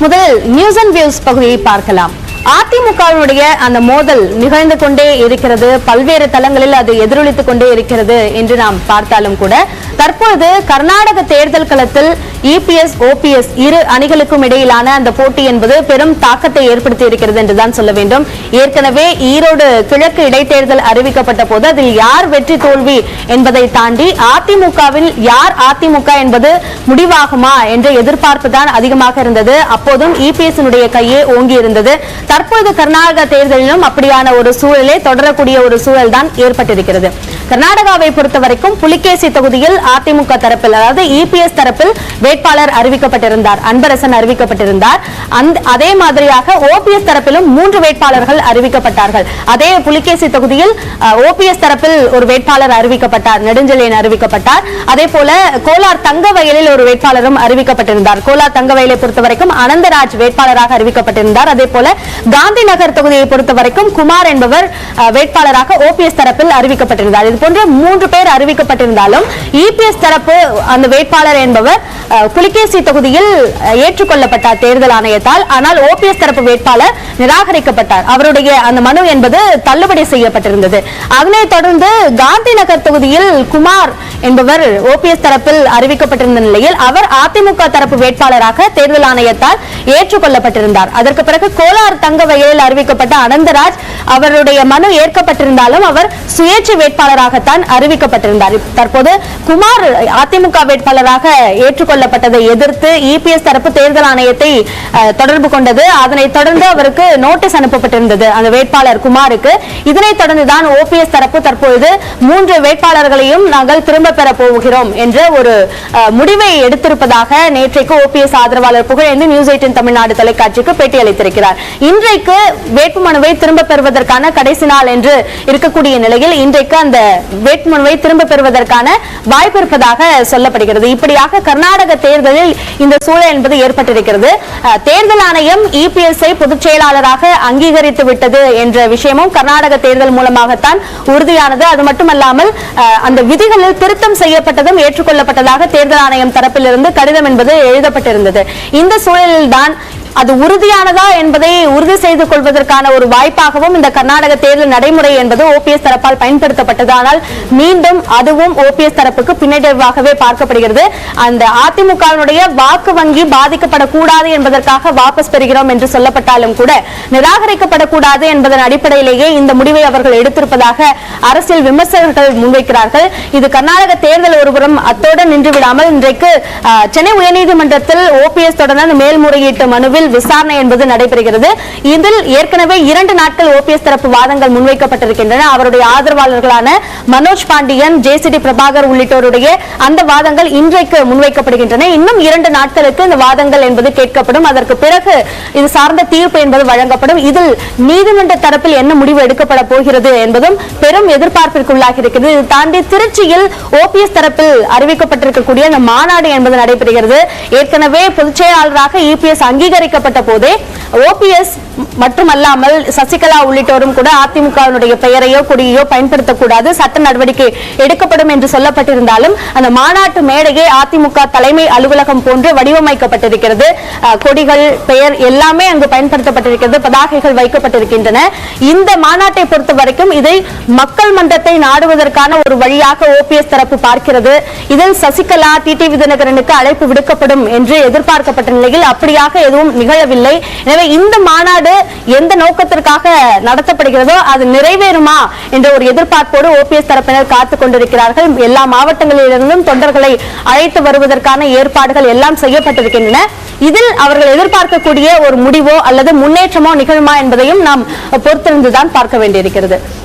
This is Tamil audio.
முதலில் நியூஸ் அண்ட் வியூஸ் பகுதியை பார்க்கலாம். அதிமுகவினுடைய அந்த மோதல் நிகழ்ந்து கொண்டே இருக்கிறது, பல்வேறு தளங்களில் அது எதிரொலித்துக் கொண்டே இருக்கிறது என்று நாம் பார்த்தாலும் கூட தற்போது கர்நாடக தேர்தல் களத்தில் இபிஎஸ் ஓபிஎஸ் இரு அணிகளுக்கும் இடையிலான அந்த போட்டி என்பது பெரும் தாக்கத்தை ஏற்படுத்தி இருக்கிறது என்றுதான் சொல்ல வேண்டும். ஏற்கனவே ஈரோடு கிழக்கு இடைத்தேர்தல் அறிவிக்கப்பட்ட போது அதில் யார் வெற்றி தோல்வி என்பதை தாண்டி அதிமுகவில் யார் அதிமுக என்பது முடிவாகுமா என்ற எதிர்பார்ப்பு தான் அதிகமாக இருந்தது. அப்போதும் இபிஎஸ் கையே ஓங்கி இருந்தது. தற்போது கர்நாடக தேர்தலிலும் அப்படியான ஒரு சூழலே தொடரக்கூடிய ஒரு சூழல் தான் ஏற்பட்டிருக்கிறது. கர்நாடகாவை பொறுத்தவரைக்கும் புலிகேசி தொகுதியில் அதிமுக தரப்பில், அதாவது இபிஎஸ் தரப்பில் வேட்பாளர் அறிவிக்கப்பட்டிருந்தார், அன்பரசன் அறிவிக்கப்பட்டிருந்தார். அதே மாதிரியாக ஓபிஎஸ் தரப்பிலும் 3 வேட்பாளர்கள் அறிவிக்கப்பட்டார்கள். அதே புலிகேசி தொகுதியில் ஓபிஎஸ் தரப்பில் ஒரு வேட்பாளர் அறிவிக்கப்பட்டார், நெடுஞ்செழியன் அறிவிக்கப்பட்டார். அதே போல கோலார் தங்கவயலில் ஒரு வேட்பாளரும் அறிவிக்கப்பட்டிருந்தார். கோலார் தங்கவயலை பொறுத்தவரைக்கும் அனந்தராஜ் வேட்பாளராக அறிவிக்கப்பட்டிருந்தார். அதே போல காந்தி நகர் தொகுதியை பொறுத்தவரைக்கும் குமார் என்பவர் வேட்பாளராக ஓபிஎஸ் தரப்பில் அறிவிக்கப்பட்டிருந்தார். இது போன்ற 3 பேர் அறிவிக்கப்பட்டிருந்தாலும் இபிஎஸ் தரப்பு அந்த வேட்பாளர் என்பவர் புலிகேசி தொகுதியில் ஏற்றுக்கொள்ளப்பட்டார் தேர்தல் ஆணையத்தால். ஆனால் ஓபிஎஸ் தரப்பு வேட்பாளர் நிராகரிக்கப்பட்டார். அவருடைய அந்த மனு என்பது தள்ளுபடி செய்யப்பட்டிருந்தது. அதனைத் தொடர்ந்து காந்தி நகர் தொகுதியில் குமார் என்பவர் ஓபிஎஸ் தரப்பில் அறிவிக்கப்பட்டிருந்த நிலையில் அவர் அதிமுக தரப்பு வேட்பாளராக தேர்தல் ஆணையத்தால் ஏற்றுக்கொள்ளப்பட்டிருந்தார். அதற்கு பிறகு கோலார் தங்கவயலில் அறிவிக்கப்பட்ட அனந்தராஜ், அவருடைய மனு ஏற்கப்பட்டிருந்தாலும் அவர் சுயேட்சை வேட்பாளராகத்தான் அறிவிக்கப்பட்டிருந்தார். தற்போது குமார் அதிமுக வேட்பாளராக ஏற்றுக்கொள்ளப்பட்டதை எதிர்த்து இபிஎஸ் தரப்பு தேர்தல் ஆணையத்தை தொடர்பு கொண்டது. அதனைத் தொடர்ந்து அவருக்கு நோட்டீஸ் அனுப்பப்பட்டிருந்தது அந்த வேட்பாளர் குமாருக்கு. இதனைத் தொடர்ந்துதான் ஓபிஎஸ் தரப்பு தற்பொழுது 3 வேட்பாளர்களையும் நாங்கள் திரும்ப பெற போகிறோம் என்ற ஒரு முடிவை எடுத்திருப்பதாக நேற்றைக்கு ஓபிஎஸ் ஆதரவாளர் புகழேந்தி நியூஸ் 18 தமிழ்நாடு தொலைக்காட்சிக்கு பேட்டி அளித்திருக்கிறார். இன்றைக்கு வேட்புமனுவை திரும்ப பெறுவதற்கான கடைசி நாள் என்று இருக்கக்கூடிய நிலையில் இன்றைக்கு அந்த வேட்புமனுவை திரும்ப பெறுவதற்கான வாய்ப்பு இருப்பதாக சொல்லப்படுகிறது. இப்படியாக கர்நாடக தேர்தலில் இந்த சூழல் என்பது ஏற்பட்டிருக்கிறது. தேர்தல் ஆணையம் இபிஎஸ் பொதுச் செயலாளராக அங்கீகரித்து விட்டது என்ற விஷயமும் கர்நாடக தேர்தல் மூலமாகத்தான் உறுதியானது. அது மட்டுமல்லாமல் அந்த விதிகளில் திருத்தம் செய்யப்பட்டதும் ஏற்றுக்கொள்ளப்பட்டதாக தேர்தல் ஆணையம் தரப்பிலிருந்து கடிதம் என்பது எழுதப்பட்டிருந்தது. இந்த சூழலில் தான் அது உறுதியானதா என்பதை உறுதி செய்து கொள்வதற்கான ஒரு வாய்ப்பாகவும் இந்த கர்நாடக தேர்தல் நடைமுறை என்பது ஓபிஎஸ் தரப்பால் பயன்படுத்தப்பட்டது. ஆனால் மீண்டும் அதுவும் ஓபிஎஸ் தரப்புக்கு பின்னடைவாகவே பார்க்கப்படுகிறது. அந்த அதிமுகவினுடைய வாக்கு வங்கி பாதிக்கப்படக்கூடாது என்பதற்காக வாபஸ் பெறுகிறோம் என்று சொல்லப்பட்டாலும் கூட நிராகரிக்கப்படக்கூடாது என்பதன் அடிப்படையிலேயே இந்த முடிவை அவர்கள் எடுத்திருப்பதாக அரசியல் விமர்சகர்கள் முன்வைக்கிறார்கள். இது கர்நாடக தேர்தல் ஒருபுறம் அத்தோடு நின்று விடாமல் இன்றைக்கு சென்னை உயர்நீதிமன்றத்தில் ஓபிஎஸ் தொடர்ந்த மேல்முறையீட்டு மனுவில் விசாரணை என்பது நடைபெறுகிறது. இதில் ஏற்கனவே 2 நாட்கள் ஓபிஎஸ் தரப்பு வாதங்கள் முன்வைக்கப்பட்டிருக்கின்றன. அவருடைய ஆதரவாளர்களான மனோஜ் பாண்டியன், ஜேசிடி பிரபாகர் உள்ளிட்டோருடைய அந்த வாதங்கள் இன்றைக்கு முன்வைக்கப்படுகின்றன. இன்னும் 2 நாட்களுக்கு இந்த வாதங்கள் என்பது கேட்கப்படும். அதற்கு பிறகு இது சார்ந்த தீர்ப்பு என்பது வழங்கப்படும். இதில் நீதிமன்ற தரப்பில் என்ன முடிவு எடுக்கப்பட போகிறது என்பதும் பெரும் எதிர்பார்ப்பிற்குள்ளாகி இருக்கிறது. இது தாண்டி திருச்சியில் ஓபிஎஸ் தரப்பில் அறிவிக்கப்பட்டிருக்கக்கூடிய அந்த மாநாடு என்பது நடைபெறுகிறது. ஏற்கனவே பொதுச் செயலாளராக இபிஎஸ் அங்கீகரிக்கப்பட்ட போதே ஓபிஎஸ் மட்டுமல்லாமல் சசிகலா உள்ளிட்டோரும் கூட அதிமுகவினுடைய பெயரையோ கொடியோ பயன்படுத்தக்கூடாது, சட்ட நடவடிக்கை எடுக்கப்படும் என்று சொல்லப்பட்டிருந்தாலும் அந்த மாநாட்டு மேடையே அதிமுக தலைமை அலுவலகம் போன்று வடிவமைக்கப்பட்டிருக்கிறது. கொடிகள், பெயர் எல்லாமே அங்கு பயன்படுத்தப்பட்டிருக்கிறது, பதாகைகள் வைக்கப்பட்டிருக்கின்றன. இந்த மாநாட்டை பொறுத்த வரைக்கும் இதை மக்கள் மன்றத்தை நாடுவதற்கான ஒரு வழியாக ஓபிஎஸ் தரப்பு பார்க்கிறது. இதில் சசிகலா, டிடிவி தினகரனுக்கு அழைப்பு விடுக்கப்படும் என்று எதிர்பார்க்கப்பட்ட நிலையில் அப்படியாக எதுவும் நிகழவில்லை. எனவே இந்த மாநாடு எந்த நோக்கத்திற்காக நடத்தப்படுகிறதோ அது நிறைவேறுமா என்ற ஒரு எதிர்பார்ப்போடு ஓபிஎஸ் தரப்பினர் காத்துக் கொண்டிருக்கிறார்கள். எல்லா மாவட்டங்களிலிருந்தும் தொண்டர்களை அழைத்து வருவதற்கான ஏற்பாடுகள் எல்லாம் செய்யப்பட்டிருக்கின்றன. இதில் அவர்கள் எதிர்பார்க்கக்கூடிய ஒரு முடிவோ அல்லது முன்னேற்றமோ நிகழுமா என்பதையும் நாம் பொறுத்திருந்துதான் பார்க்க வேண்டியிருக்கிறது.